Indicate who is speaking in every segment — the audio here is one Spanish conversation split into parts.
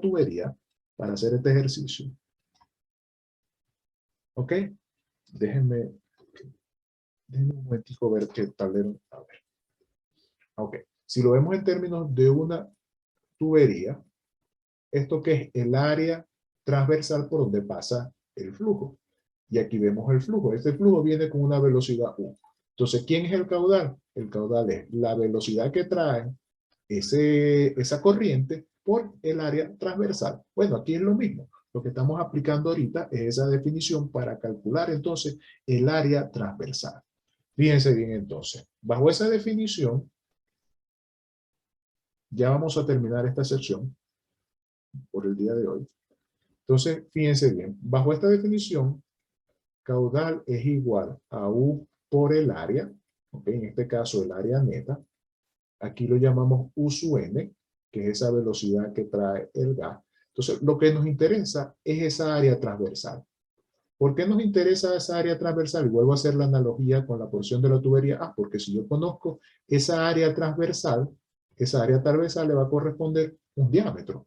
Speaker 1: tubería para hacer este ejercicio. ¿Ok? Déjenme un momentico ver qué tablero. A ver. Ok. Si lo vemos en términos de una tubería, esto que es el área transversal por donde pasa el flujo. Y aquí vemos el flujo. Este flujo viene con una velocidad U. Entonces, ¿quién es el caudal? El caudal es la velocidad que trae esa corriente por el área transversal. Bueno, aquí es lo mismo. Lo que estamos aplicando ahorita es esa definición para calcular entonces el área transversal. Fíjense bien entonces. Bajo esa definición, ya vamos a terminar esta sección por el día de hoy. Entonces, fíjense bien. Bajo esta definición, caudal es igual a U por el área, ¿okay? En este caso el área neta. Aquí lo llamamos U sub N, que es esa velocidad que trae el gas. Entonces, lo que nos interesa es esa área transversal. ¿Por qué nos interesa esa área transversal? Y vuelvo a hacer la analogía con la porción de la tubería. Porque si yo conozco esa área transversal le va a corresponder un diámetro.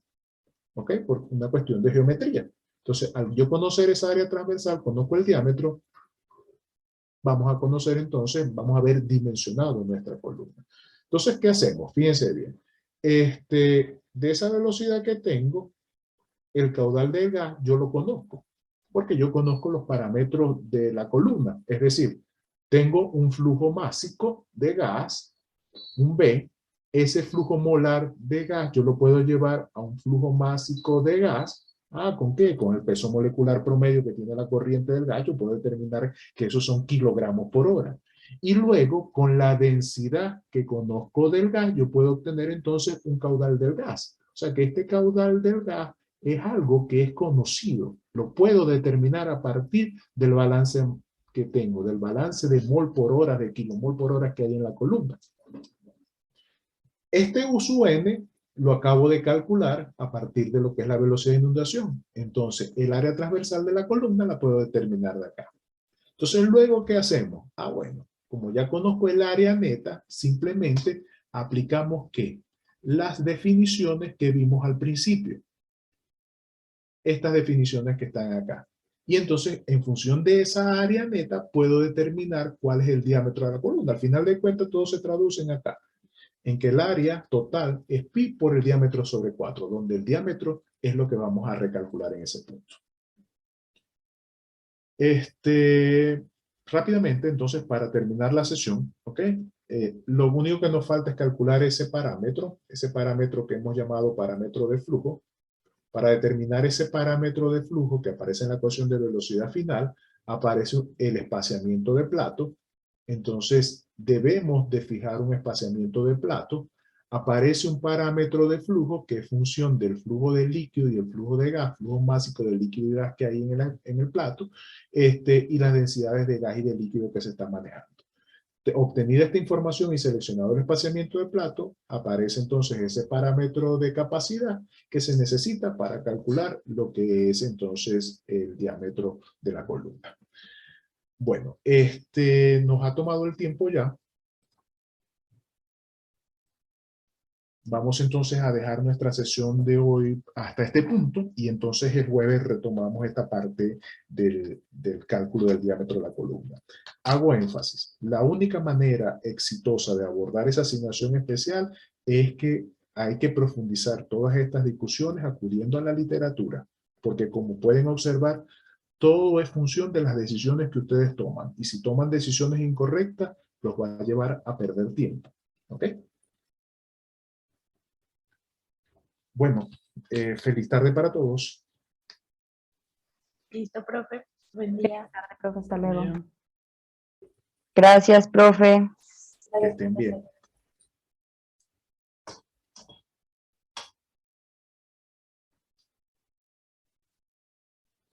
Speaker 1: ¿Ok? Por una cuestión de geometría. Entonces, al yo conocer esa área transversal, conozco el diámetro, vamos a conocer entonces, vamos a ver dimensionado nuestra columna. Entonces, ¿qué hacemos? Fíjense bien. De esa velocidad que tengo, el caudal del gas yo lo conozco, porque yo conozco los parámetros de la columna. Es decir, tengo un flujo másico de gas, un B. Ese flujo molar de gas yo lo puedo llevar a un flujo másico de gas. ¿Con qué? Con el peso molecular promedio que tiene la corriente del gas, yo puedo determinar que esos son kilogramos por hora. Y luego, con la densidad que conozco del gas, yo puedo obtener entonces un caudal del gas. O sea que este caudal del gas es algo que es conocido. Lo puedo determinar a partir del balance que tengo, del balance de mol por hora, de kilomol por hora que hay en la columna. Este U sub N lo acabo de calcular a partir de lo que es la velocidad de inundación. Entonces, el área transversal de la columna la puedo determinar de acá. Entonces, luego, ¿qué hacemos? Bueno, como ya conozco el área neta, simplemente aplicamos ¿qué? Las definiciones que vimos al principio. Estas definiciones que están acá. Y entonces, en función de esa área neta, puedo determinar cuál es el diámetro de la columna. Al final de cuentas, todo se traduce en acá, en que el área total es pi por el diámetro sobre 4, donde el diámetro es lo que vamos a recalcular en ese punto. Rápidamente, entonces, para terminar la sesión, ¿ok? Lo único que nos falta es calcular ese parámetro que hemos llamado parámetro de flujo. Para determinar ese parámetro de flujo que aparece en la ecuación de velocidad final, aparece el espaciamiento de plato. Entonces, debemos de fijar un espaciamiento de plato. Aparece un parámetro de flujo que es función del flujo de líquido y el flujo de gas, flujo másico del líquido y gas que hay en el plato, y las densidades de gas y de líquido que se están manejando. Obtenida esta información y seleccionado el espaciamiento de plato, aparece entonces ese parámetro de capacidad que se necesita para calcular lo que es entonces el diámetro de la columna. Bueno, nos ha tomado el tiempo ya. Vamos entonces a dejar nuestra sesión de hoy hasta este punto y entonces el jueves retomamos esta parte del cálculo del diámetro de la columna. Hago énfasis, la única manera exitosa de abordar esa asignación especial es que hay que profundizar todas estas discusiones acudiendo a la literatura, porque como pueden observar, todo es función de las decisiones que ustedes toman y si toman decisiones incorrectas, los va a llevar a perder tiempo. ¿Ok? Bueno, feliz tarde para todos.
Speaker 2: Listo, profe. Buen día.
Speaker 3: Profe, hasta luego.
Speaker 4: Bien.
Speaker 3: Gracias, profe.
Speaker 1: Que estén bien.